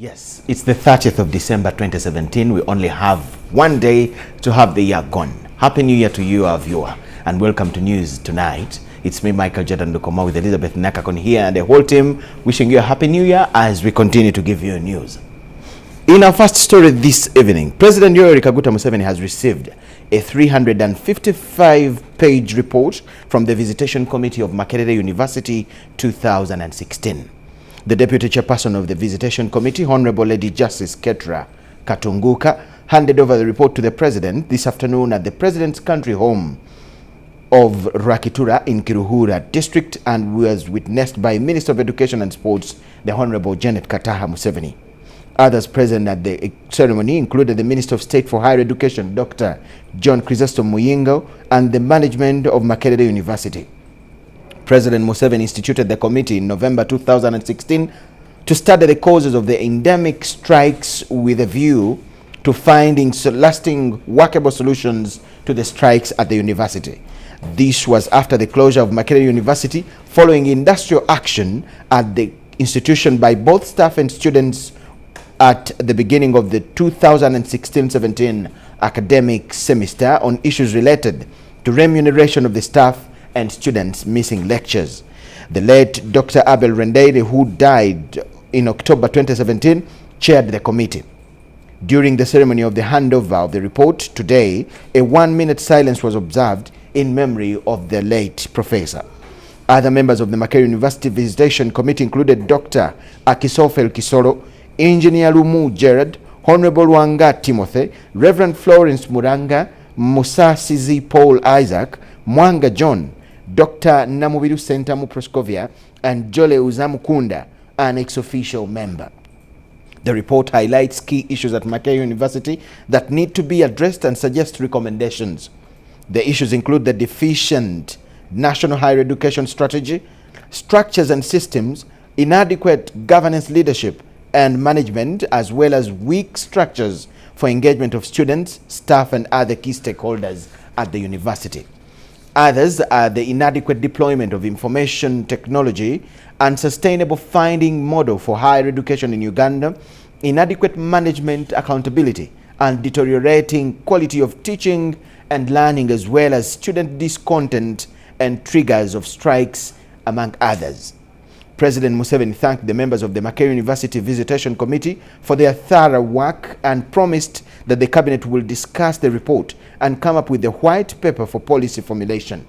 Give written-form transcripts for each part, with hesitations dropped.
Yes, it's the 30th of December 2017. We only have one day to have the year gone. Happy New Year to you, our viewer, and welcome to News Tonight. It's me, Michael Jordan Lukoma, with Elizabeth Nakakon here and the whole team wishing you a Happy New Year as we continue to give you news. In our first story this evening, President Yoweri Kaguta Museveni has received a 355-page report from the Visitation Committee of Makerere University 2016. The Deputy Chairperson of the Visitation Committee, Honorable Lady Justice Ketra Katunguka, handed over the report to the President this afternoon at the President's country home of Rakitura in Kiruhura District and was witnessed by Minister of Education and Sports, the Honorable Janet Kataha Museveni. Others present at the ceremony included the Minister of State for Higher Education, Dr. John Chrysostom Muyingo, and the management of Makerere University. President Museveni instituted the committee in November 2016 to study the causes of the endemic strikes with a view to finding lasting workable solutions to the strikes at the university. This was after the closure of Makerere University following industrial action at the institution by both staff and students at the beginning of the 2016-17 academic semester on issues related to remuneration of the staff and students missing lectures. The late Dr. Abel Rendeire, who died in October 2017, chaired the committee. During the ceremony of the handover of the report today, a 1-minute silence was observed in memory of the late professor. Other members of the Makerere University Visitation Committee included Dr. Akisofel Kisoro, Engineer Lumu Gerard, Honorable Wanga Timothy, Reverend Florence Muranga, Musa Sizi Paul Isaac, Mwanga John, Dr. Namubiru Sentamu Proskovia, and Jole Uzamukunda, an ex-official member. The report highlights key issues at Makerere University that need to be addressed and suggests recommendations. The issues include the deficient national higher education strategy, structures and systems, inadequate governance leadership and management, as well as weak structures for engagement of students, staff, and other key stakeholders at the university. Others are the inadequate deployment of information technology, unsustainable funding model for higher education in Uganda, inadequate management accountability, and deteriorating quality of teaching and learning, as well as student discontent and triggers of strikes, among others. President Museveni thanked the members of the Makerere University Visitation Committee for their thorough work and promised that the cabinet will discuss the report and come up with a white paper for policy formulation.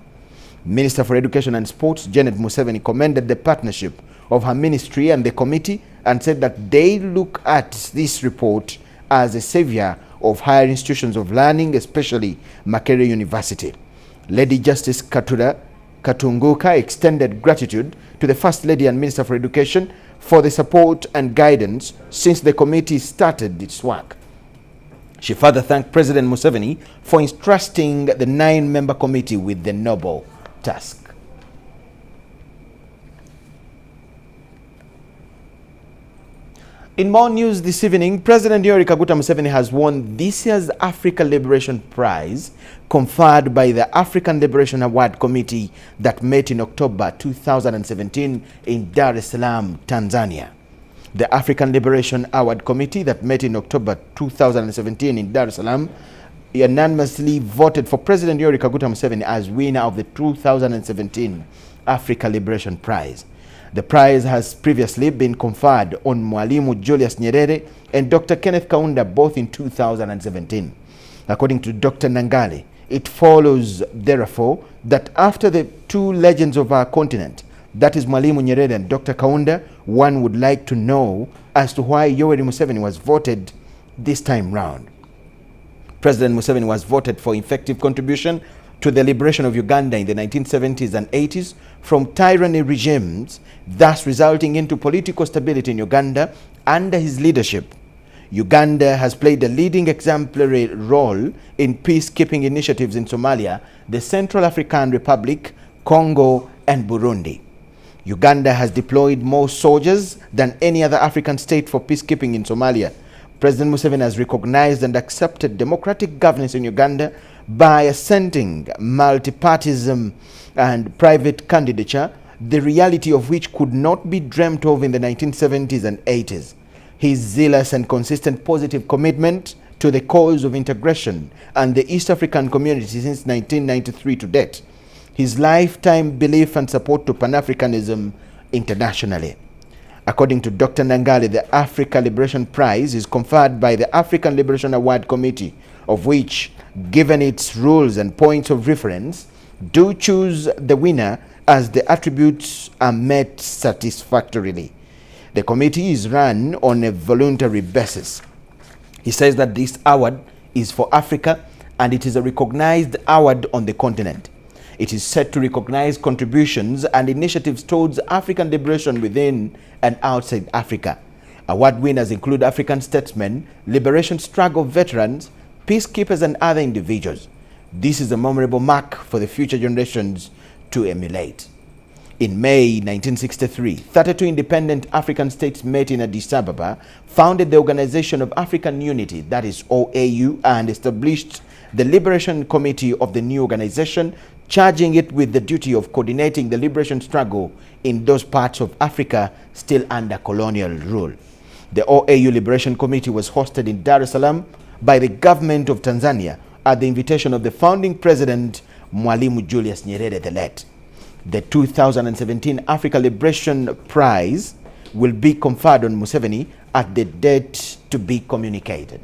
Minister for Education and Sports, Janet Museveni, commended the partnership of her ministry and the committee and said that they look at this report as a savior of higher institutions of learning, especially Makerere University. Lady Justice Katunguka extended gratitude to the First Lady and Minister for Education for the support and guidance since the committee started its work. She further thanked President Museveni for entrusting the 9-member committee with the noble task. In more news this evening, President Yoweri Kaguta Museveni has won this year's Africa Liberation Prize conferred by the African Liberation Award Committee that met in October 2017 in Dar es Salaam, Tanzania. The African Liberation Award Committee that met in October 2017 in Dar es Salaam unanimously voted for President Yoweri Kaguta Museveni as winner of the 2017 Africa Liberation Prize. The prize has previously been conferred on Mwalimu Julius Nyerere and Dr. Kenneth Kaunda, both in 2017. According to Dr. Nangali, it follows, therefore, that after the two legends of our continent, that is Mwalimu Nyerere and Dr. Kaunda, one would like to know as to why Yoweri Museveni was voted this time round. President Museveni was voted for effective contribution to the liberation of Uganda in the 1970s and 80s from tyranny regimes, thus resulting into political stability in Uganda under his leadership. Uganda has played a leading exemplary role in peacekeeping initiatives in Somalia, the Central African Republic, Congo, and Burundi. Uganda has deployed more soldiers than any other African state for peacekeeping in Somalia. President Museveni has recognized and accepted democratic governance in Uganda by assenting multipartism and private candidature, the reality of which could not be dreamt of in the 1970s and 80s. his zealous and consistent positive commitment to the cause of integration and the East African community since 1993 to date, his lifetime belief and support to Pan-Africanism internationally. According to Dr. Nangali, the Africa Liberation Prize is conferred by the African Liberation Award Committee, of which, given its rules and points of reference, do choose the winner as the attributes are met satisfactorily. The committee is run on a voluntary basis. He says that this award is for Africa and it is a recognized award on the continent. It is set to recognize contributions and initiatives towards African liberation within and outside Africa. Award winners include African statesmen, liberation struggle veterans, peacekeepers, and other individuals. This is a memorable mark for the future generations to emulate. In May 1963, 32 independent African states met in Addis Ababa, founded the Organization of African Unity, that is OAU, and established the Liberation Committee of the new organization, charging it with the duty of coordinating the liberation struggle in those parts of Africa still under colonial rule. The OAU Liberation Committee was hosted in Dar es Salaam by the government of Tanzania at the invitation of the founding president, Mwalimu Julius Nyerere the late. The 2017 Africa Liberation Prize will be conferred on Museveni at the date to be communicated.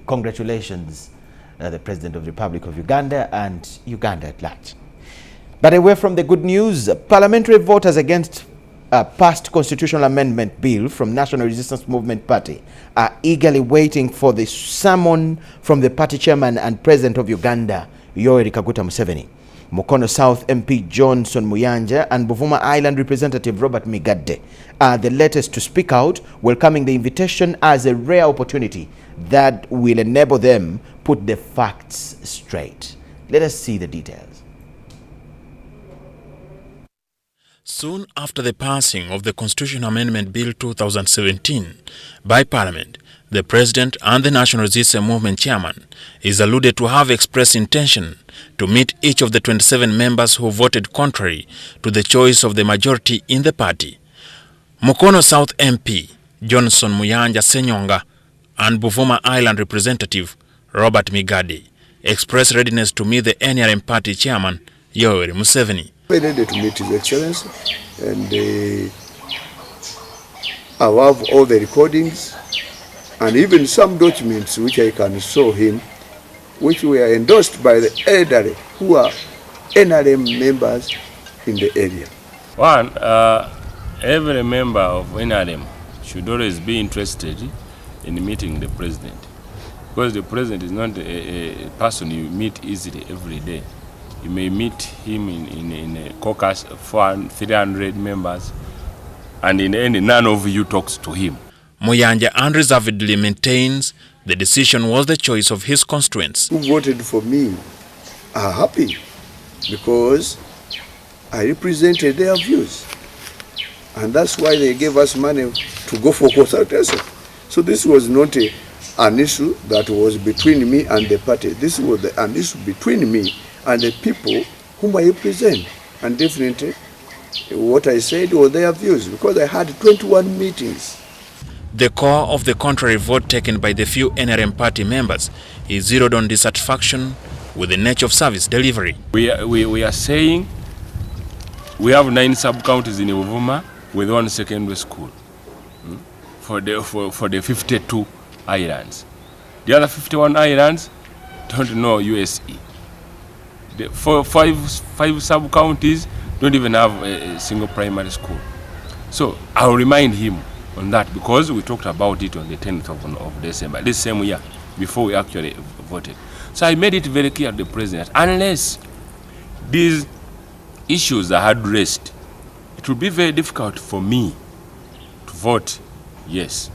Congratulations, the President of the Republic of Uganda and Uganda at large. But away from the good news, parliamentary voters against passed constitutional amendment bill from National Resistance Movement Party are eagerly waiting for the summon from the party chairman and president of Uganda, Yoweri Kaguta Museveni. Mukono South MP Johnson Muyanja and Buvuma Island Representative Robert Migadde are the latest to speak out, welcoming the invitation as a rare opportunity that will enable them put the facts straight. Let us see the details. Soon after the passing of the Constitutional Amendment Bill 2017 by Parliament, the President and the National Resistance Movement Chairman is alluded to have expressed intention to meet each of the 27 members who voted contrary to the choice of the majority in the party. Mukono South MP Johnson Muyanja Senyonga and Buvuma Island Representative Robert Migadde expressed readiness to meet the NRM Party Chairman Yoweri Museveni. We needed to meet His Excellency, and I have all the recordings and even some documents which I can show him, which were endorsed by the elderly who are NRM members in the area. One, every member of NRM should always be interested in meeting the President, because the President is not a person you meet easily every day. You may meet him in a caucus of 300 members, and in the end, none of you talks to him. Muyanja unreservedly maintains the decision was the choice of his constituents. Who voted for me are happy because I represented their views. And that's why they gave us money to go for consultation. So this was not an issue that was between me and the party. This was an issue between me and the people whom I represent. And definitely what I said was their views, because I had 21 meetings. The core of the contrary vote taken by the few NRM party members is zeroed on dissatisfaction with the nature of service delivery. We are saying we have 9 sub-counties in Buvuma with 1 secondary school for the 52 islands. The other 51 islands don't know USE. The 5 sub-counties don't even have a single primary school. So I'll remind him on that, because we talked about it on the 10th of December, this same year, before we actually voted. So I made it very clear to the President, unless these issues are addressed, it will be very difficult for me to vote yes.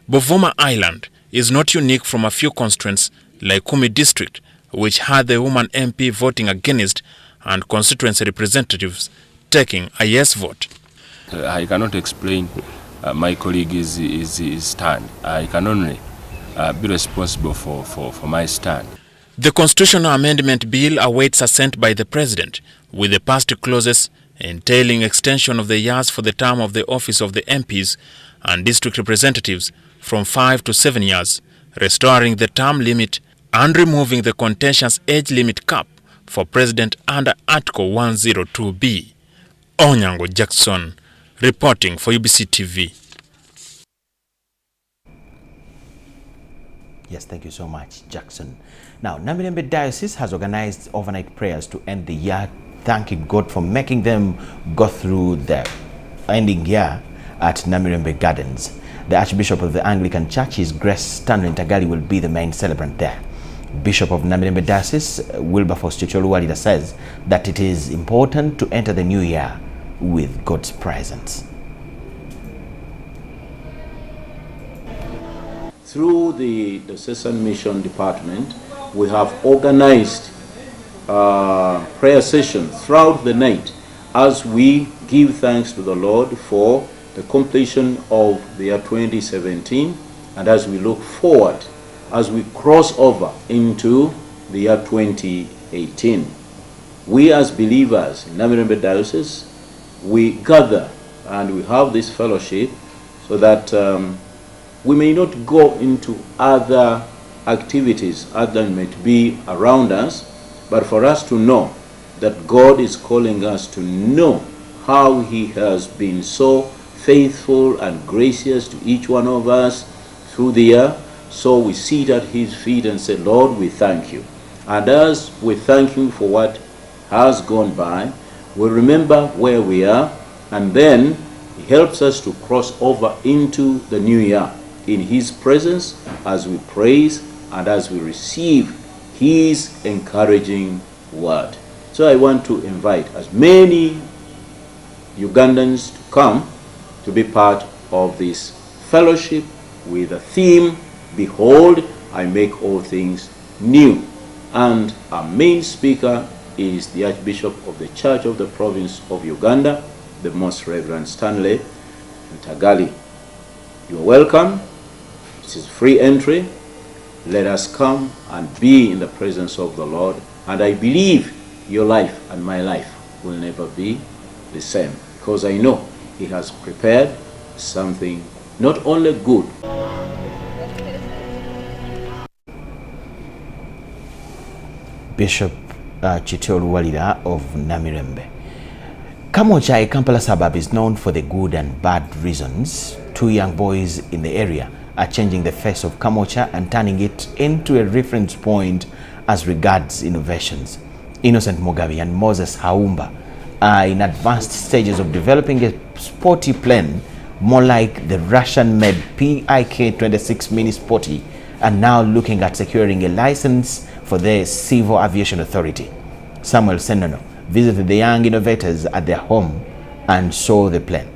Buvuma Island is not unique from a few constituents like Kumi District, which had the woman MP voting against and constituency representatives taking a yes vote. I cannot explain my colleague's stand. I can only be responsible for my stand. The Constitutional Amendment Bill awaits assent by the President, with the passed clauses entailing extension of the years for the term of the office of the MPs and district representatives from 5 to 7 years, restoring the term limit and removing the contentious age limit cap for president under Article 102B. Onyango Jackson, reporting for UBC TV. Yes, thank you so much, Jackson. Now, Namirembe Diocese has organized overnight prayers to end the year, thanking God for making them go through the ending year at Namirembe Gardens. The Archbishop of the Anglican Church, His Grace Stanley Ntagali, will be the main celebrant there. Bishop of Namirembe Diocese, Wilberforce Chicholuwalida, says that it is important to enter the new year with God's presence. Through the Diocesan Mission Department, we have organized prayer sessions throughout the night as we give thanks to the Lord for the completion of the year 2017, and as we look forward, as we cross over into the year 2018. We as believers in Namirembe Diocese, we gather and we have this fellowship so that we may not go into other activities other than might be around us, but for us to know that God is calling us to know how He has been so faithful and gracious to each one of us through the year. So we sit at His feet and say, Lord, we thank you. And as we thank Him for what has gone by, we remember where we are, and then He helps us to cross over into the new year in His presence as we praise and as we receive His encouraging word. So I want to invite as many Ugandans to come to be part of this fellowship with the theme, Behold, I make all things new. And our main speaker is the Archbishop of the Church of the Province of Uganda, the Most Reverend Stanley Ntagali. You are welcome. This is free entry. Let us come and be in the presence of the Lord. And I believe your life and my life will never be the same, because I know He has prepared something not only good. Bishop Chicholuwalida of Namirembe. Kamocha, a Kampala suburb, is known for the good and bad reasons. Two young boys in the area are changing the face of Kamocha and turning it into a reference point as regards innovations. Innocent Mugabe and Moses Haumba are in advanced stages of developing a sporty plane more like the Russian-made PIK-26 Mini Sporty, and now looking at securing a license for the Civil Aviation Authority. Samuel Senono visited the young innovators at their home and saw the plane.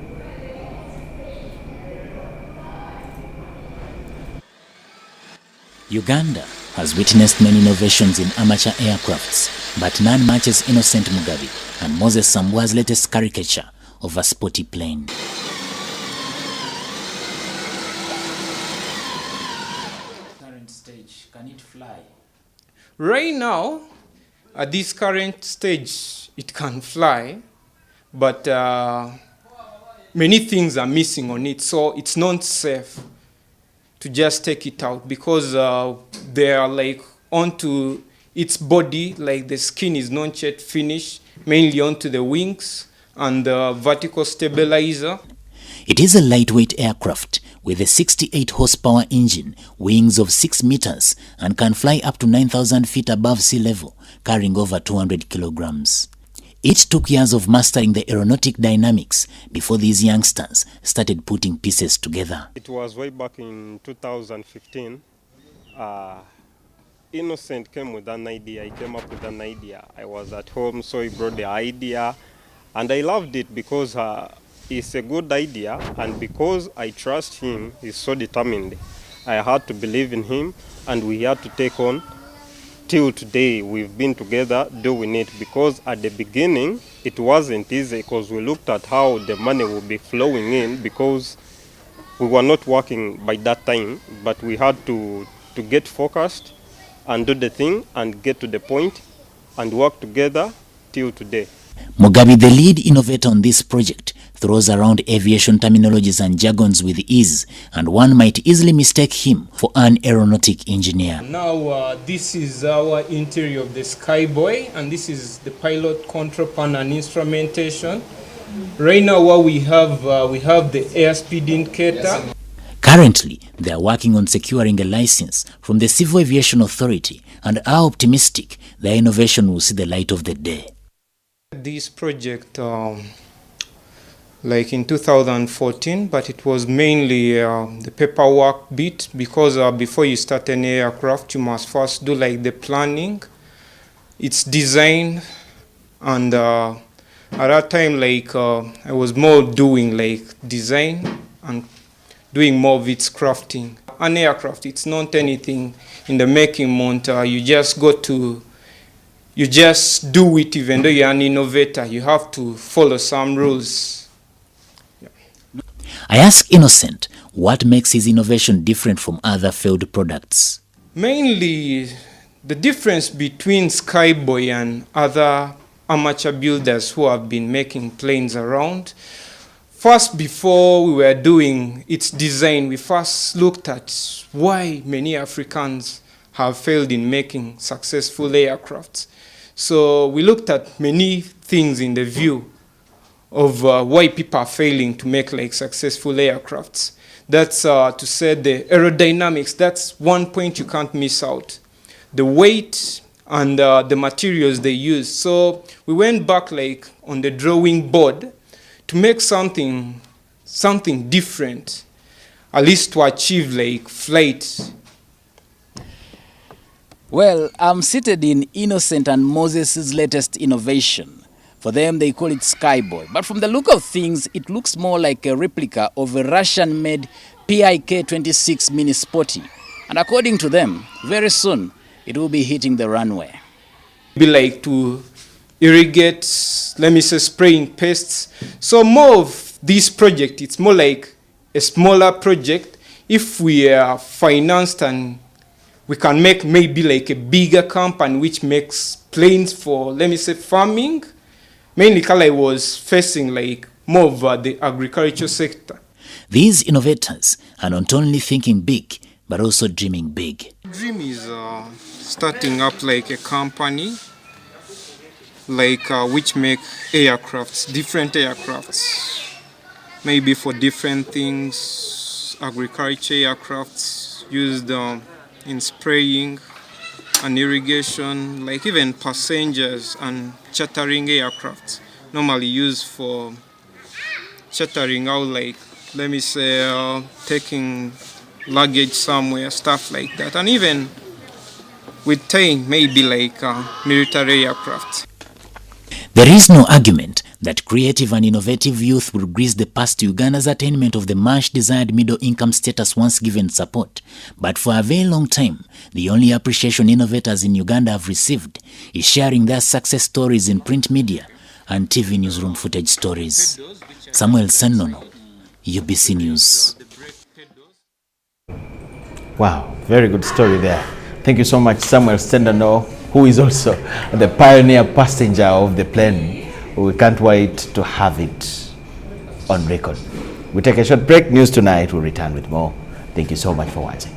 Uganda has witnessed many innovations in amateur aircrafts, but none matches Innocent Mugabe and Moses Sambwa's latest caricature of a sporty plane. Current stage, can it fly? Right now, at this current stage, it can fly, but many things are missing on it, so it's not safe to just take it out, because they are like onto its body, like the skin is not yet finished, mainly onto the wings and the vertical stabilizer. It is a lightweight aircraft with a 68 horsepower engine, wings of 6 meters, and can fly up to 9,000 feet above sea level, carrying over 200 kilograms. It took years of mastering the aeronautic dynamics before these youngsters started putting pieces together. It was way back in 2015. Innocent came with an idea. He came up with an idea. I was at home, so he brought the idea, and I loved it because it's a good idea, and because I trust him, he's so determined. I had to believe in him, and we had to take on. Till today, we've been together doing it, because at the beginning, it wasn't easy, because we looked at how the money would be flowing in, because we were not working by that time, but we had to get focused and do the thing and get to the point and work together till today. Mugabe, the lead innovator on this project, throws around aviation terminologies and jargons with ease, and one might easily mistake him for an aeronautic engineer. Now, this is our interior of the Skyboy, and this is the pilot control panel and instrumentation. Right now, what we have the airspeed indicator. Currently, they are working on securing a license from the Civil Aviation Authority and are optimistic their innovation will see the light of the day. This project, like in 2014, but it was mainly the paperwork bit, because before you start an aircraft, you must first do like the planning, its design, and at that time, like I was more doing like design and doing more of its crafting. An aircraft, it's not anything in the making mount. You just you just do it. Even though you're an innovator, you have to follow some rules. Yeah. I ask Innocent what makes his innovation different from other failed products. Mainly, the difference between Skyboy and other amateur builders who have been making planes around. First, before we were doing its design, we first looked at why many Africans have failed in making successful aircrafts. So we looked at many things in the view of why people are failing to make like successful aircrafts. That's to say the aerodynamics. That's one point you can't miss out. The weight and the materials they use. So we went back like on the drawing board to make something different, at least to achieve like flight. Well, I'm seated in Innocent and Moses' latest innovation. For them, they call it Skyboy. But from the look of things, it looks more like a replica of a Russian-made PIK-26 Mini Sporty. And according to them, very soon, it will be hitting the runway. Be like to irrigate, let me say, spraying pests. So more of this project, it's more like a smaller project. If we are financed and we can make maybe like a bigger company which makes planes for, let me say, farming. Mainly Kala was facing like more of the agriculture sector. These innovators are not only thinking big, but also dreaming big. Dream is starting up like a company, like which make aircrafts, different aircrafts, maybe for different things, agriculture aircrafts used in spraying and irrigation, like even passengers and chartering aircrafts, normally used for chartering out, like, let me say, taking luggage somewhere, stuff like that, and even with towing, maybe like military aircraft. There is no argument that creative and innovative youth will grease the path to Uganda's attainment of the much desired middle income status once given support. But for a very long time, the only appreciation innovators in Uganda have received is sharing their success stories in print media and TV newsroom footage stories. Samuel Sennono, UBC News. Wow, very good story there. Thank you so much, Samuel Sennono, who is also the pioneer passenger of the plane. We can't wait to have it on record. We take a short break. News Tonight will return with more. Thank you so much for watching.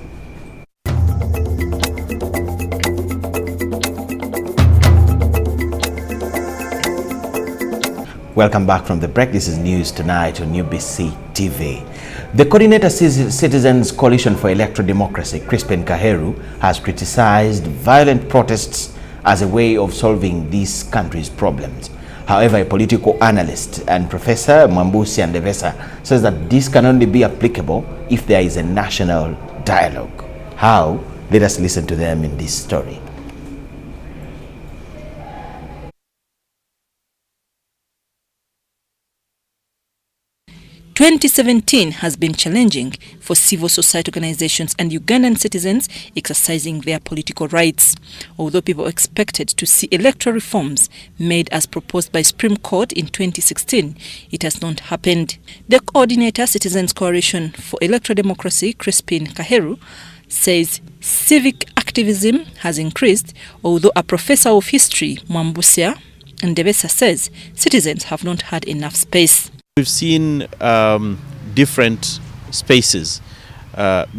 Welcome back from the break. This is News Tonight on UBC TV. The Coordinator Citizens Coalition for Electoral Democracy, Crispin Kaheru, has criticized violent protests as a way of solving this country's problems. However, a political analyst and Professor Mwambusi Andevesa says that this can only be applicable if there is a national dialogue. How? Let us listen to them in this story. 2017 has been challenging for civil society organizations and Ugandan citizens exercising their political rights. Although people expected to see electoral reforms made as proposed by Supreme Court in 2016, it has not happened. The coordinator, Citizens Coalition for Electoral Democracy, Crispin Kaheru, says civic activism has increased, although a professor of history, Mwambusia And Debesa says citizens have not had enough space. We've seen different spaces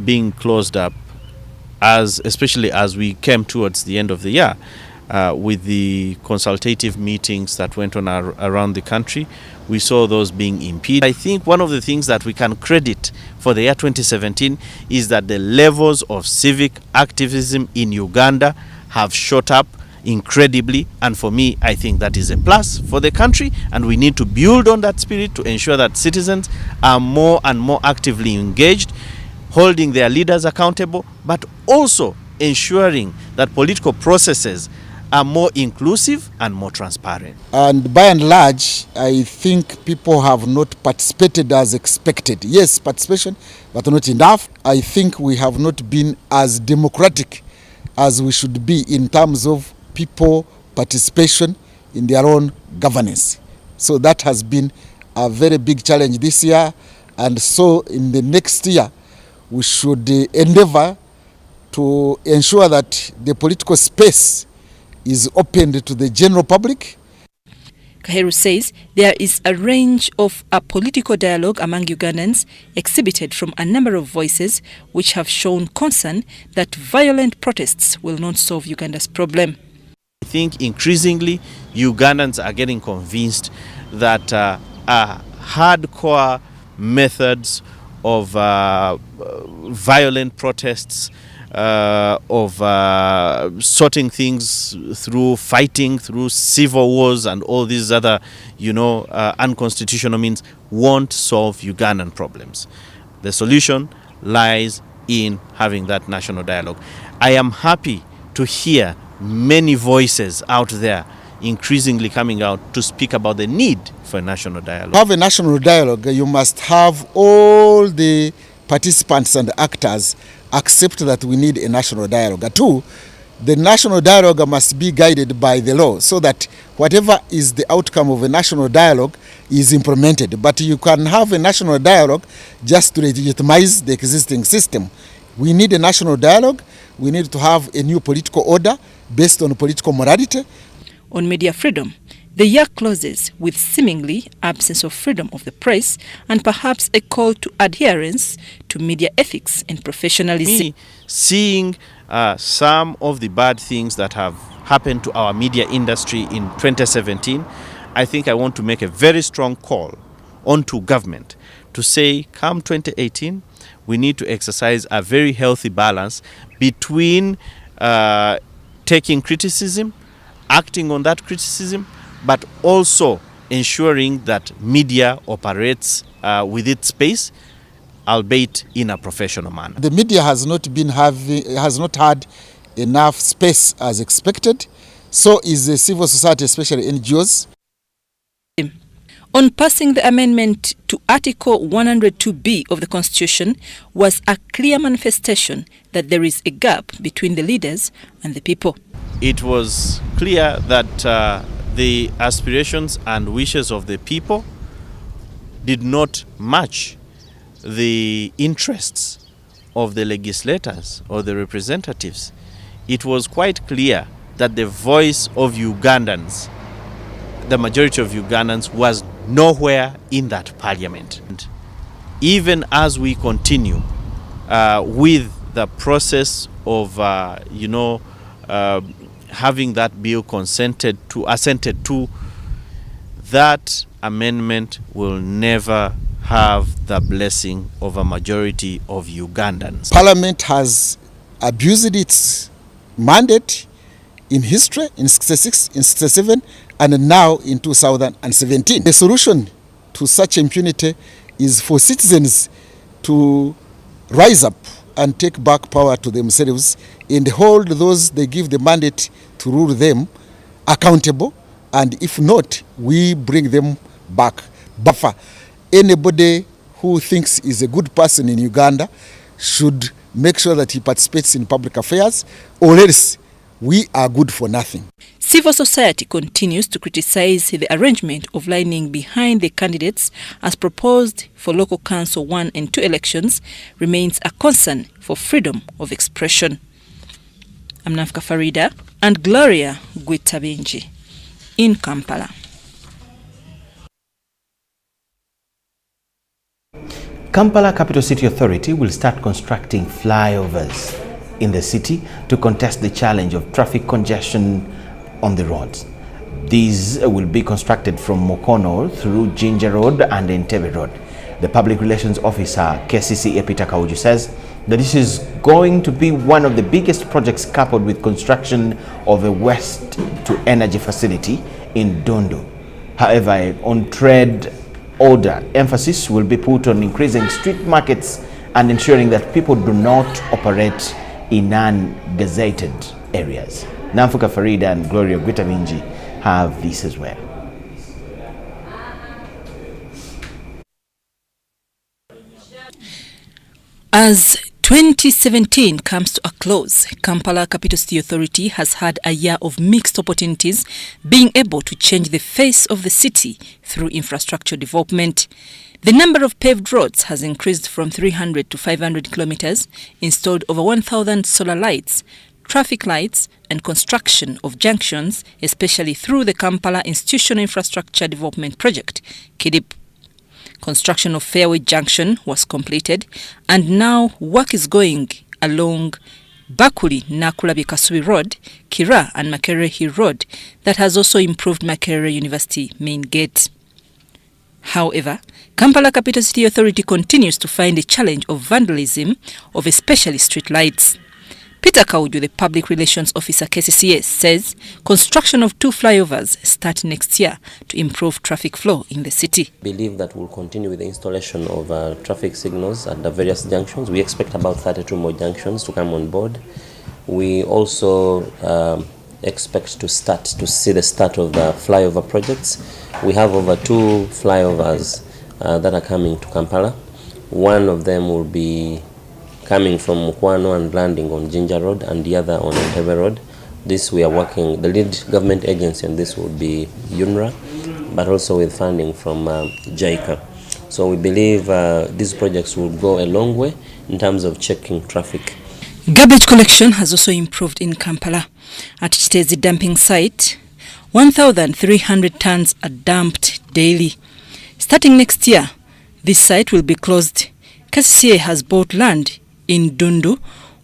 being closed up, especially as we came towards the end of the year, with the consultative meetings that went on around the country. We saw those being impeded. I think one of the things that we can credit for the year 2017 is that the levels of civic activism in Uganda have shot up incredibly, and for me, I think that is a plus for the country, and we need to build on that spirit to ensure that citizens are more and more actively engaged, holding their leaders accountable, but also ensuring that political processes are more inclusive and more transparent. And by and large, I think people have not participated as expected. Yes, participation, but not enough. I think we have not been as democratic as we should be in terms of people participation in their own governance. So that has been a very big challenge this year, and so in the next year we should endeavor to ensure that the political space is opened to the general public. Kaheru says there is a range of a political dialogue among Ugandans exhibited from a number of voices which have shown concern that violent protests will not solve Uganda's problem. I think increasingly Ugandans are getting convinced that hardcore methods of violent protests, of sorting things through fighting, through civil wars and all these other, unconstitutional means won't solve Ugandan problems. The solution lies in having that national dialogue. I am happy to hear many voices out there increasingly coming out to speak about the need for a national dialogue. To have a national dialogue, you must have all the participants and actors accept that we need a national dialogue. Two, the national dialogue must be guided by the law so that whatever is the outcome of a national dialogue is implemented. But you can have a national dialogue just to legitimize the existing system. We need a national dialogue. We need to have a new political order based on political morality. On media freedom, the year closes with seemingly absence of freedom of the press and perhaps a call to adherence to media ethics and professionalism. Seeing some of the bad things that have happened to our media industry in 2017, I think I want to make a very strong call onto government to say, come 2018, we need to exercise a very healthy balance between taking criticism, acting on that criticism, but also ensuring that media operates with its space, albeit in a professional manner. The media has not had enough space as expected. So is the civil society, especially NGOs. On passing the amendment to Article 102B of the Constitution was a clear manifestation that there is a gap between the leaders and the people. It was clear that the aspirations and wishes of the people did not match the interests of the legislators or the representatives. It was quite clear that the voice of Ugandans, the majority of Ugandans, was nowhere in that parliament. And even as we continue with the process of, having that bill assented to, that amendment will never have the blessing of a majority of Ugandans. Parliament has abused its mandate in history, in 66, in 67, and now in 2017. The solution to such impunity is for citizens to rise up and take back power to themselves and hold those they give the mandate to rule them accountable, and if not, we bring them back. Buffer. Anybody who thinks is a good person in Uganda should make sure that he participates in public affairs, or else we are good for nothing. Civil society continues to criticize the arrangement of lining behind the candidates as proposed for local council 1 and 2 elections remains a concern for freedom of expression. I'm Nafka Farida and Gloria Gwitabinji. in Kampala. Kampala Capital City Authority will start constructing flyovers in the city to contest the challenge of traffic congestion on the roads. These will be constructed from Mukono through Jinja Road and Entebbe Road. The Public Relations Officer, KCCA Peter Kauju, says that this is going to be one of the biggest projects coupled with construction of a waste-to-energy facility in Dondo. However, on trade order, emphasis will be put on increasing street markets and ensuring that people do not operate in ungazetted areas. Namfuka Farida and Gloria Gwitaminji have this as well. As 2017 comes to a close, Kampala Capital City Authority has had a year of mixed opportunities, being able to change the face of the city through infrastructure development. The number of paved roads has increased from 300 to 500 kilometers, installed over 1,000 solar lights, traffic lights, and construction of junctions, especially through the Kampala Institutional Infrastructure Development Project, KIDIP. Construction of Fairway Junction was completed, and now work is going along Bakuli Nakulabi Kasubi Road, Kira and Makerere Hill Road that has also improved Makerere University main gate. However, Kampala Capital City Authority continues to find a challenge of vandalism of especially street lights. Peter Kauju, the Public Relations Officer KCCA, says construction of 2 flyovers start next year to improve traffic flow in the city. I believe that we'll continue with the installation of traffic signals at the various junctions. We expect about 32 more junctions to come on board. We also expect to see the start of the flyover projects. We have over 2 flyovers that are coming to Kampala. One of them will be coming from Mukwano and landing on Jinja Road, and the other on Entebbe Road. This we are working, the lead government agency on this will be UNRA, but also with funding from JICA. So we believe these projects will go a long way in terms of checking traffic. Garbage collection has also improved in Kampala. At Chitezi dumping site, 1,300 tons are dumped daily. Starting next year, this site will be closed. KCCA has bought land in Dundu,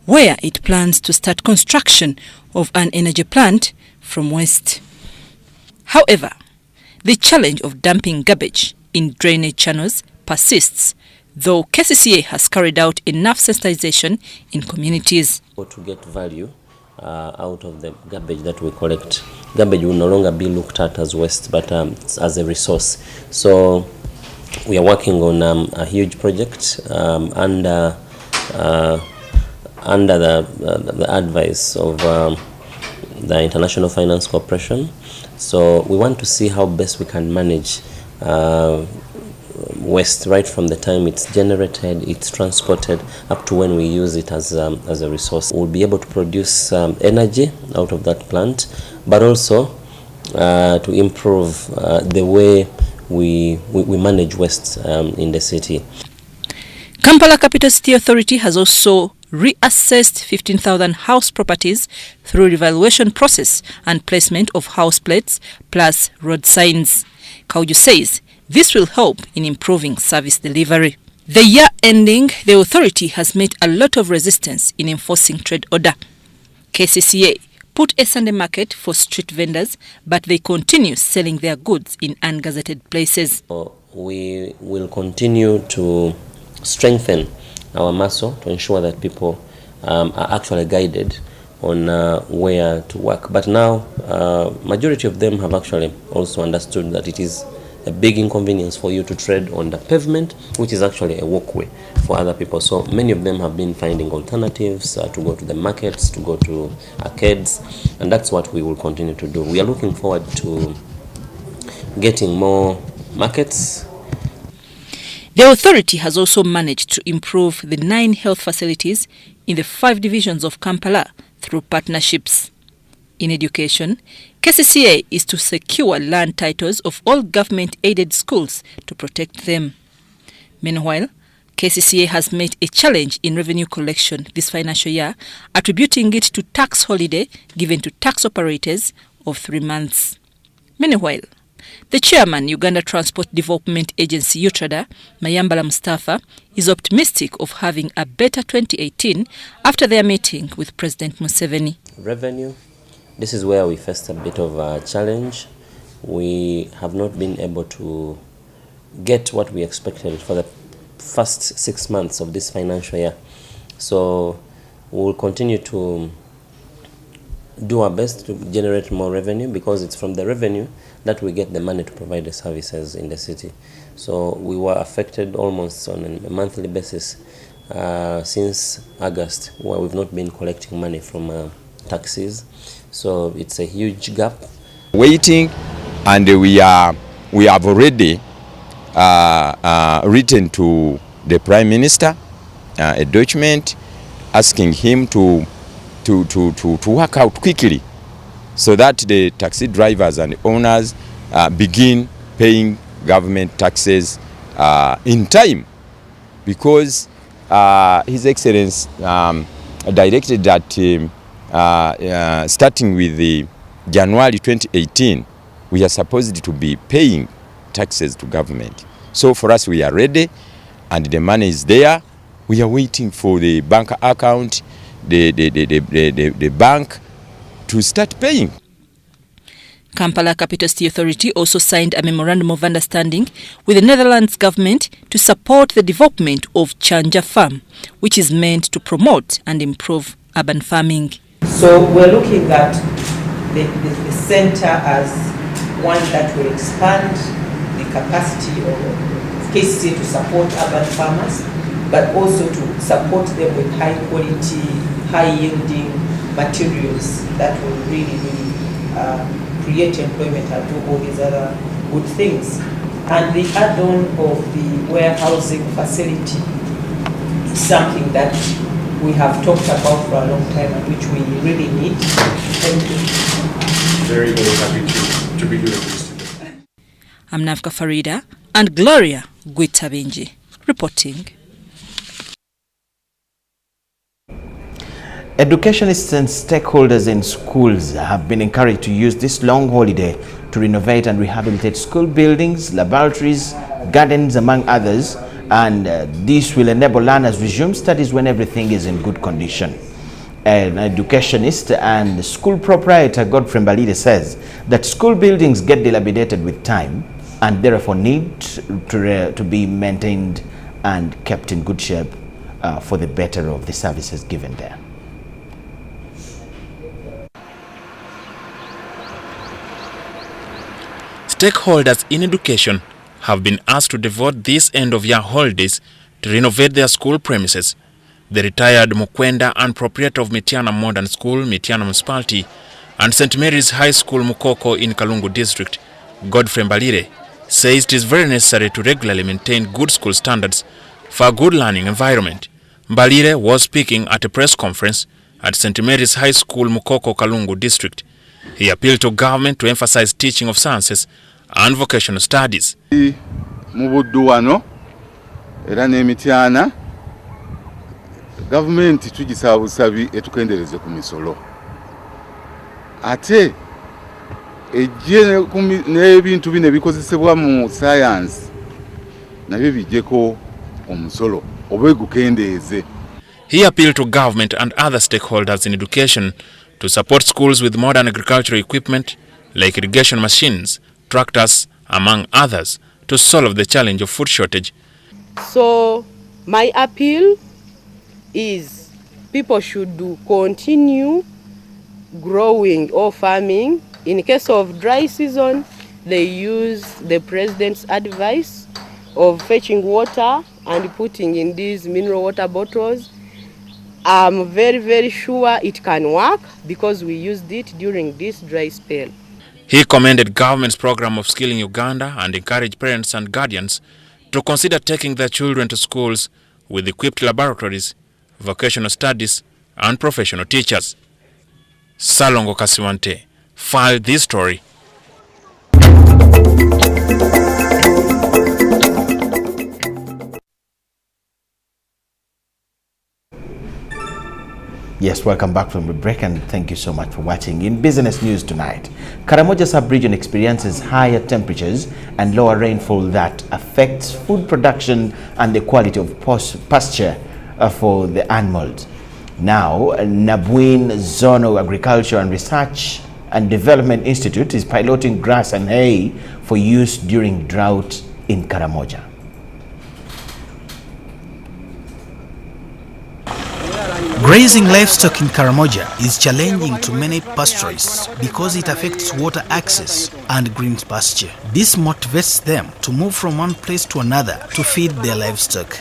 where it plans to start construction of an energy plant from waste. However, the challenge of dumping garbage in drainage channels persists, though KCCA has carried out enough sensitization in communities. To get value out of the garbage that we collect. Garbage will no longer be looked at as waste, but as a resource. So we are working on a huge project under the advice of the International Finance Corporation. So we want to see how best we can manage waste right from the time it's generated, it's transported, up to when we use it as a resource. We'll be able to produce energy out of that plant, but also to improve the way we manage waste in the city. Kampala Capital City Authority has also reassessed 15,000 house properties through revaluation process and placement of house plates plus road signs. Kauju says this will help in improving service delivery. The year ending, the authority has met a lot of resistance in enforcing trade order. KCCA put a Sunday market for street vendors, but they continue selling their goods in ungazetted places. We will continue to strengthen our muscle to ensure that people are actually guided on where to work. But now, majority of them have actually also understood that it is a big inconvenience for you to tread on the pavement, which is actually a walkway for other people. So many of them have been finding alternatives to go to the markets, to go to arcades, and that's what we will continue to do. We are looking forward to getting more markets. The authority has also managed to improve the 9 health facilities in the 5 divisions of Kampala through partnerships. In education, KCCA is to secure land titles of all government-aided schools to protect them. Meanwhile, KCCA has met a challenge in revenue collection this financial year, attributing it to tax holiday given to tax operators of 3 months. Meanwhile, the chairman, Uganda Transport Development Agency UTRADA, Mayambala Mustafa, is optimistic of having a better 2018 after their meeting with President Museveni. Revenue, this is where we faced a bit of a challenge. We have not been able to get what we expected for the first 6 months of this financial year. So we'll continue to do our best to generate more revenue, because it's from the revenue that we get the money to provide the services in the city. So we were affected almost on a monthly basis since August, where we've not been collecting money from taxis. So it's a huge gap. Waiting, and we have already written to the Prime Minister a document asking him to work out quickly so that the taxi drivers and owners begin paying government taxes in time, because His Excellency directed that starting with the January 2018, we are supposed to be paying taxes to government. So for us, we are ready and the money is there. We are waiting for the bank account, the bank to start paying. Kampala Capital City Authority also signed a memorandum of understanding with the Netherlands government to support the development of Chanja Farm, which is meant to promote and improve urban farming. So we're looking at the center as one that will expand the capacity of KCC to support urban farmers, but also to support them with high quality, high yielding materials that will really create employment and do all these other good things. And the add-on of the warehousing facility is something that we have talked about for a long time and which we really need. Thank you. Very, very happy to be doing this today. I'm Navka Farida and Gloria Gwitabinji reporting. Educationists and stakeholders in schools have been encouraged to use this long holiday to renovate and rehabilitate school buildings, laboratories, gardens, among others, and this will enable learners to resume studies when everything is in good condition. An educationist and school proprietor, Godfrey Mbalire, says that school buildings get dilapidated with time and therefore need to be maintained and kept in good shape for the better of the services given there. Stakeholders in education have been asked to devote these end-of-year holidays to renovate their school premises. The retired Mukwenda and proprietor of Mityana Modern School, Mityana Municipality, and St. Mary's High School, Mukoko in Kalungu District, Godfrey Mbalire, says it is very necessary to regularly maintain good school standards for a good learning environment. Mbalire was speaking at a press conference at St. Mary's High School, Mukoko, Kalungu District. He appealed to government to emphasize teaching of sciences and vocational studies. Mubuduwano era n'Emityana government tugisabusabi etukendereze ku misolo ate ejje n'ebintu bino bikozesebwa mu science nabyo bijjeko omusolo oba gukendeeze. He appealed to government and other stakeholders in education to support schools with modern agricultural equipment like irrigation machines, tractors, among others, to solve the challenge of food shortage. So my appeal is people should continue growing or farming. In case of dry season, they use the president's advice of fetching water and putting in these mineral water bottles. I'm very, very sure it can work because we used it during this dry spell. He commended government's program of skilling Uganda and encouraged parents and guardians to consider taking their children to schools with equipped laboratories, vocational studies, and professional teachers. Salongo Kasiwante filed this story. Yes, welcome back from the break and thank you so much for watching. In business news tonight, Karamoja sub-region experiences higher temperatures and lower rainfall that affects food production and the quality of pasture for the animals. Now, Nabwin Zonal Agriculture and Research and Development Institute is piloting grass and hay for use during drought in Karamoja. Grazing livestock in Karamoja is challenging to many pastoralists because it affects water access and green pasture. This motivates them to move from one place to another to feed their livestock.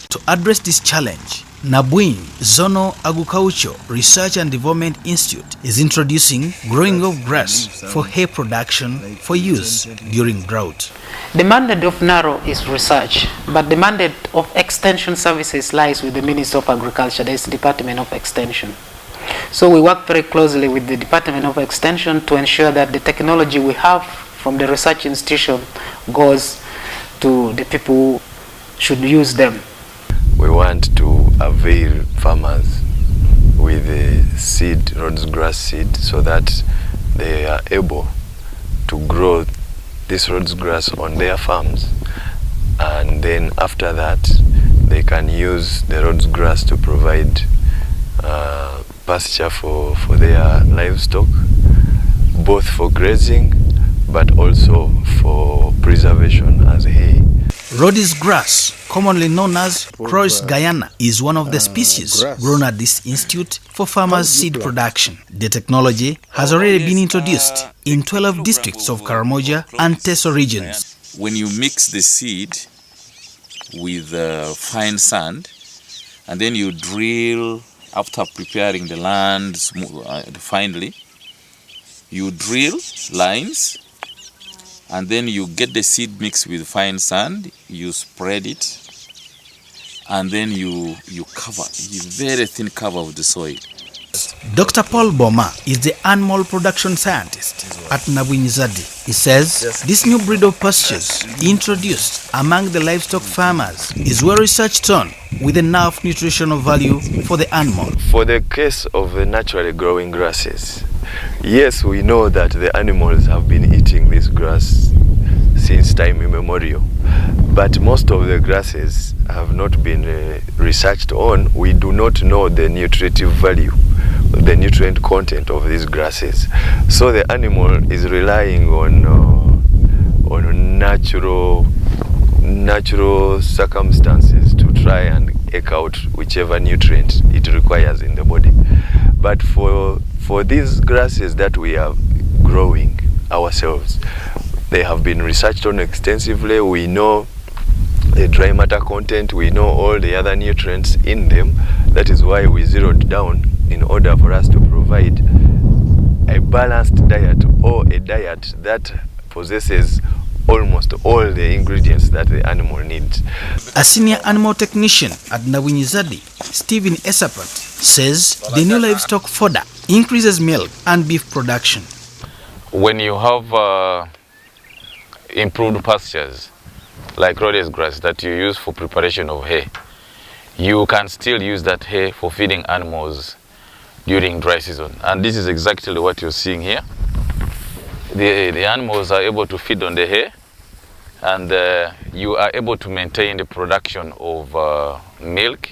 To address this challenge, Nabwin Zonal Agriculture Research and Development Institute is introducing growing of grass for hay production for use during drought. The mandate of NARO is research, but the mandate of extension services lies with the Ministry of Agriculture, that is the Department of Extension. So we work very closely with the Department of Extension to ensure that the technology we have from the research institution goes to the people who should use them. We want to avail farmers with the seed, Rhodes grass seed, so that they are able to grow this Rhodes grass on their farms, and then after that they can use the Rhodes grass to provide pasture for their livestock, both for grazing but also for preservation as hay. Rhodes grass, commonly known as Croix Guyana, is one of the species grown at this institute for farmers' seed production. The technology has already been introduced in 12 districts of Karamoja and Teso regions. When you mix the seed with fine sand, and then you drill, after preparing the land finely, you drill lines, and then you get the seed mixed with fine sand, you spread it, and then you cover, very thin cover of the soil. Dr. Paul Boma is the animal production scientist at Nabwinyizadi. He says this new breed of pastures introduced among the livestock farmers is well researched on with enough nutritional value for the animal. For the case of the naturally growing grasses, yes, we know that the animals have been eating this grass since time immemorial, but most of the grasses have not been researched on. We do not know the nutritive value, the nutrient content of these grasses. So the animal is relying on natural circumstances to try and eke out whichever nutrient it requires in the body. But for these grasses that we are growing ourselves, they have been researched on extensively. We know the dry matter content, we know all the other nutrients in them. That is why we zeroed down in order for us to provide a balanced diet, or a diet that possesses almost all the ingredients that the animal needs. A senior animal technician at Nabwinyizadi, Stephen Esapat, says the new livestock fodder increases milk and beef production. When you have improved pastures like Rhodes grass that you use for preparation of hay, you can still use that hay for feeding animals during dry season. And this is exactly what you're seeing here. The animals are able to feed on the hay, and you are able to maintain the production of milk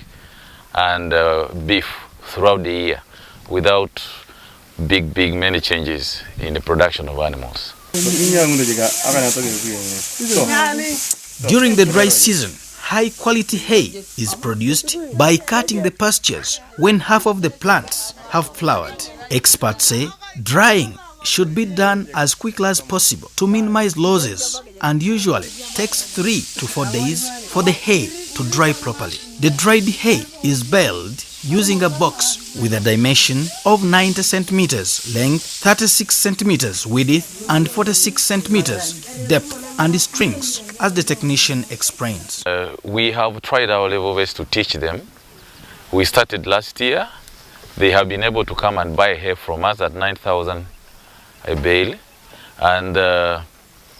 and beef throughout the year without many changes in the production of animals. During the dry season, high-quality hay is produced by cutting the pastures when half of the plants have flowered. Experts say drying should be done as quickly as possible to minimize losses, and usually takes 3 to 4 days for the hay to dry properly. The dried hay is baled using a box with a dimension of 90 centimeters length, 36 centimeters width, and 46 centimeters depth, and strings, as the technician explains. We have tried our level best to teach them. We started last year. They have been able to come and buy hay from us at 9,000 a bale, and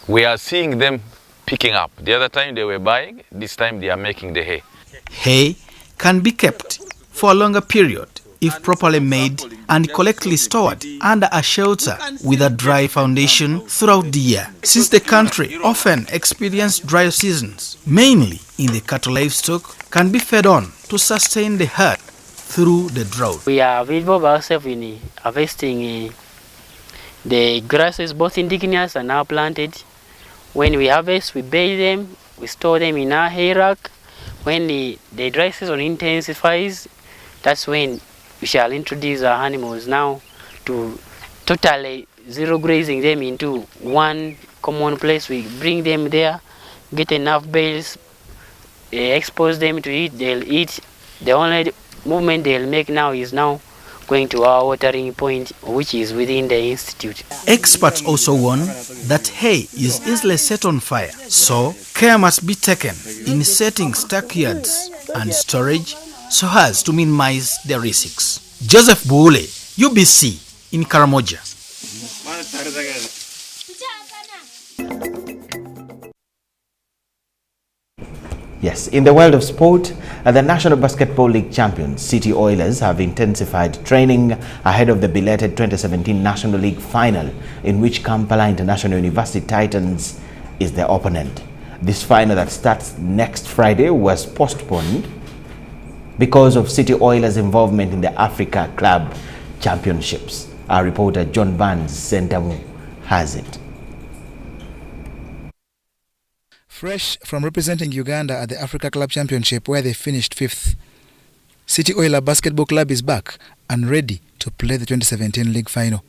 we are seeing them picking up. The other time they were buying, this time they are making the hay. Hay can be kept for a longer period if properly made and correctly stored under a shelter with a dry foundation throughout the year. Since the country often experiences dry seasons, mainly in the cattle livestock can be fed on to sustain the herd through the drought. We are involved ourselves in harvesting the grasses, both indigenous and now planted. When we harvest, we bale them, we store them in our hay rack. When the dry season intensifies, that's when we shall introduce our animals now to totally zero grazing them into one common place. We bring them there, get enough bales, expose them to eat, they'll eat. The only movement they'll make now is now going to our watering point, which is within the institute. Experts also warn that hay is easily set on fire, so care must be taken in setting stockyards and storage so as to minimize the risks. Joseph Buule, UBC in Karamoja. Yes, in the world of sport, the National Basketball League champions, City Oilers, have intensified training ahead of the belated 2017 National League final, in which Kampala International University Titans is their opponent. This final that starts next Friday was postponed because of City Oilers' involvement in the Africa Club Championships. Our reporter John Barnes Sentamu has it. Fresh from representing Uganda at the Africa Club Championship, where they finished 5th, City Oilers Basketball Club is back and ready to play the 2017 league final.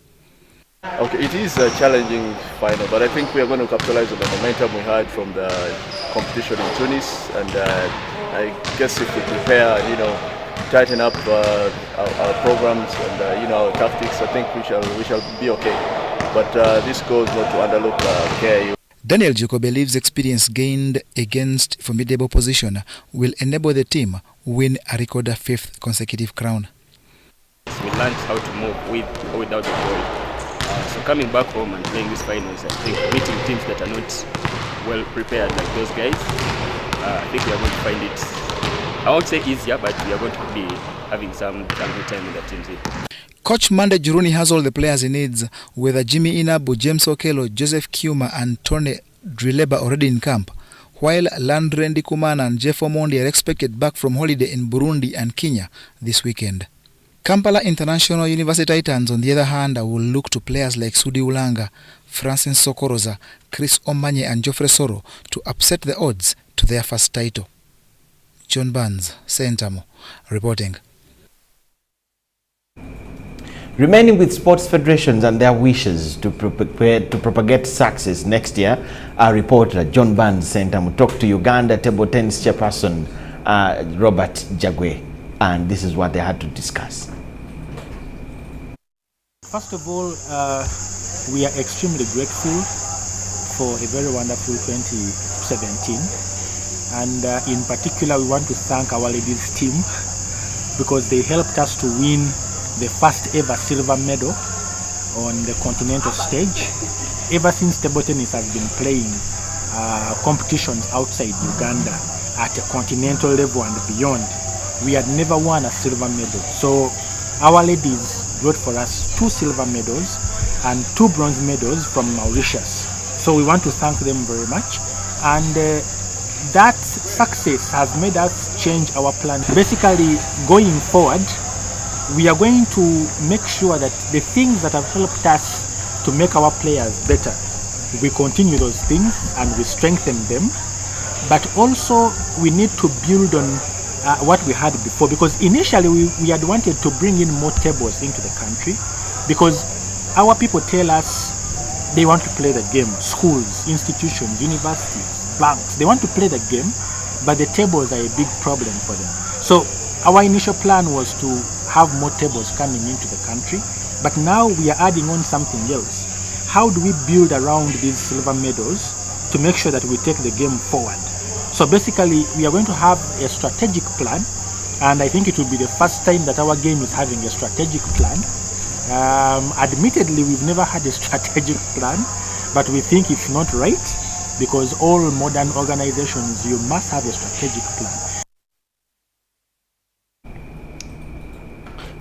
Okay, it is a challenging final, but I think we are going to capitalize on the momentum we had from the competition in Tunis, and I guess if we prepare, tighten up our programs and our tactics, I think we shall be okay. But this goes not to underlook KIU. Daniel Joko believes experience gained against formidable opposition will enable the team win a record 5th consecutive crown. We learned how to move with or without the ball. So coming back home and playing these finals, I think meeting teams that are not well prepared like those guys, I think we are going to find it, I won't say easier, but we are going to be having some good time with the teams here. Coach Mande Juruni has all the players he needs, with Jimmy Inabu, James Okello, Joseph Kiuma and Tony Drileba already in camp, while Landry Ndikumana and Jeff Omondi are expected back from holiday in Burundi and Kenya this weekend. Kampala International University Titans, on the other hand, will look to players like Sudi Ulanga, Francis Sokoroza, Chris Omanye and Geoffrey Soro to upset the odds to their first title. John Barnes, Sentamo, reporting. Remaining with sports federations and their wishes to propagate success next year, our reporter John Barnes Sentamo talked to Uganda table tennis chairperson Robert Jagwe, and this is what they had to discuss. First of all, we are extremely grateful for a very wonderful 2017, and in particular we want to thank our ladies team because they helped us to win the first ever silver medal on the continental stage. Ever since table tennis has been playing competitions outside Uganda at a continental level and beyond, we had never won a silver medal. So our ladies brought for us 2 silver medals and 2 bronze medals from Mauritius. So we want to thank them very much. And that success has made us change our plan. Basically, going forward, we are going to make sure that the things that have helped us to make our players better, we continue those things and we strengthen them. But also we need to build on what we had before, because initially we had wanted to bring in more tables into the country because our people tell us they want to play the game. Schools, institutions, universities, banks, they want to play the game, but the tables are a big problem for them. So our initial plan was to have more tables coming into the country, but now we are adding on something else. How do we build around these silver medals to make sure that we take the game forward? So basically, we are going to have a strategic plan, and I think it will be the first time that our game is having a strategic plan. Admittedly, we've never had a strategic plan, but we think it's not right, because all modern organizations, you must have a strategic plan.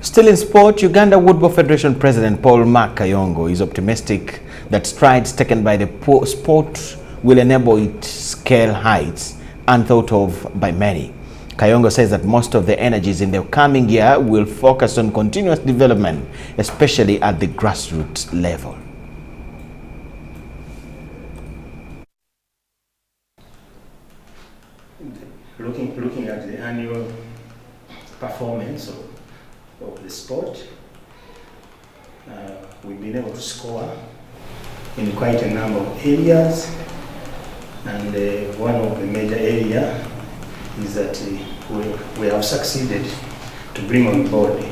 Still in sport, Uganda Woodball Federation President Paul Mark Kayongo is optimistic that strides taken by the sport will enable it scale heights unthought of by many. Kayongo says that most of the energies in the coming year will focus on continuous development, especially at the grassroots level. Looking at the annual performance of the sport, we've been able to score in quite a number of areas, and one of the major areas is that we have succeeded to bring on board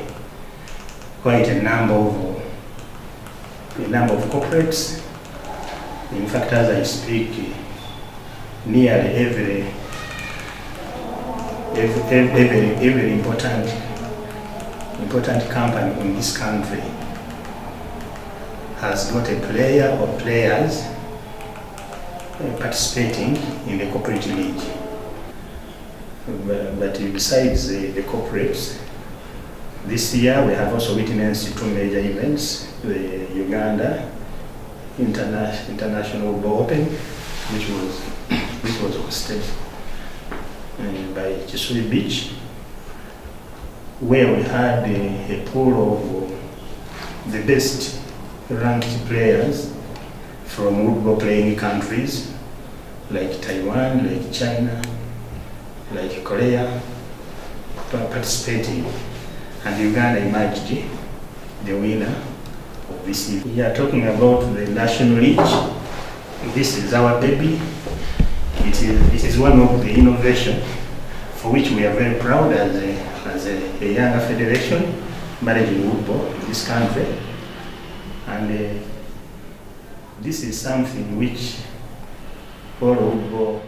quite a number of corporates. In fact, as I speak, nearly every important company in this country has got a player or players participating in the corporate league. But besides the corporates, this year we have also witnessed two major events: the Uganda International Bulletin, which was hosted by Chisui Beach, where we had a pool of the best ranked players from woodball playing countries like Taiwan, like China, like Korea, participating, and Uganda emerged the winner of this year. We are talking about the National League. This is our baby. It is one of the innovations for which we are very proud as a younger federation managing woodball in this country. And this is something which all woodball.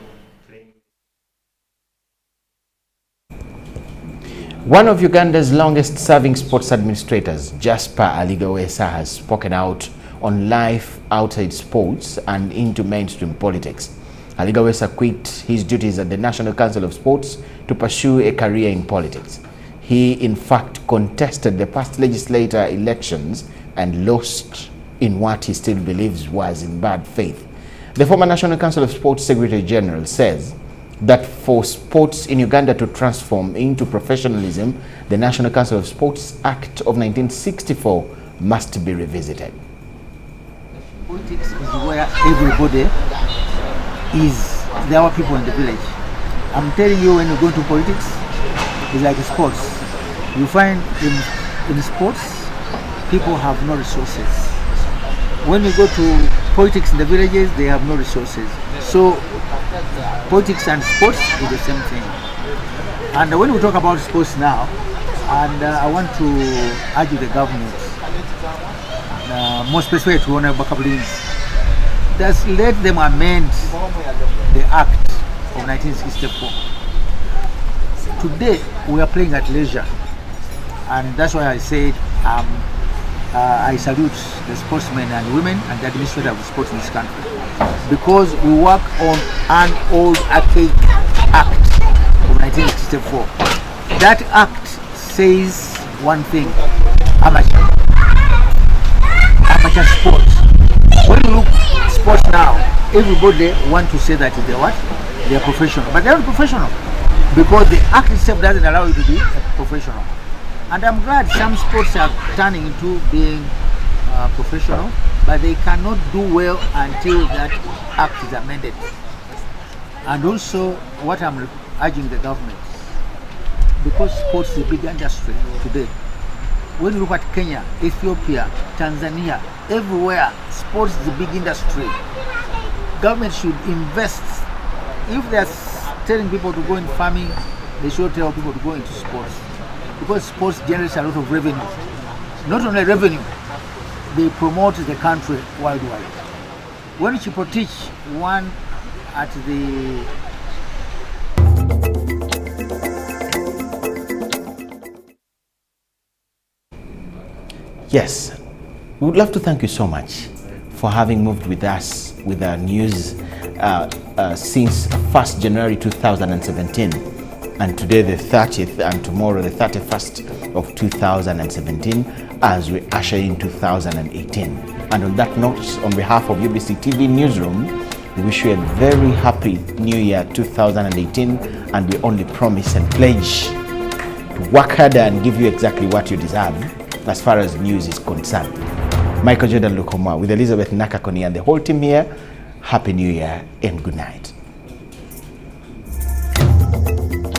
One of Uganda's longest-serving sports administrators, Jasper Aligawesa, has spoken out on life outside sports and into mainstream politics. Aligawesa quit his duties at the National Council of Sports to pursue a career in politics. He, in fact, contested the past legislature elections and lost in what he still believes was in bad faith. The former National Council of Sports Secretary General says that for sports in Uganda to transform into professionalism, the National Council of Sports Act of 1964 must be revisited. Politics is where everybody is, there are people in the village. I'm telling you, when you go into politics, it's like sports. You find in sports, people have no resources. When you go to politics in the villages, they have no resources. So politics and sports is the same thing. And when we talk about sports now, and I want to urge the government, more specifically to Honorable Bakablins, just let them amend the Act of 1964. Today we are playing at leisure, and that's why I said I salute the sportsmen and women and the administrators of sports in this country, because we work on an old archaic Act of 1964. That Act says one thing: amateur sports. When you look at sports now, everybody want to say that they're what? They're professional, but they're not professional because the Act itself doesn't allow you to be a professional. And I'm glad some sports are turning into being professional, but they cannot do well until that Act is amended. And also, what I'm urging the government, because sports is a big industry today. When you look at Kenya, Ethiopia, Tanzania, everywhere, sports is a big industry. Government should invest. If they're telling people to go in farming, they should tell people to go into sports. Because sports generates a lot of revenue. Not only revenue, they promote the country worldwide. When Chipo teach one at the Yes, we would love to thank you so much for having moved with us with our news since 1st January 2017. and today the 30th and tomorrow the 31st of 2017 as we usher in 2018. And on that note, on behalf of UBC TV Newsroom, we wish you a very happy New Year 2018, and we only promise and pledge to work harder and give you exactly what you deserve as far as news is concerned. Michael Jordan Lukoma with Elizabeth Nakakoni and the whole team here, Happy New Year and good night.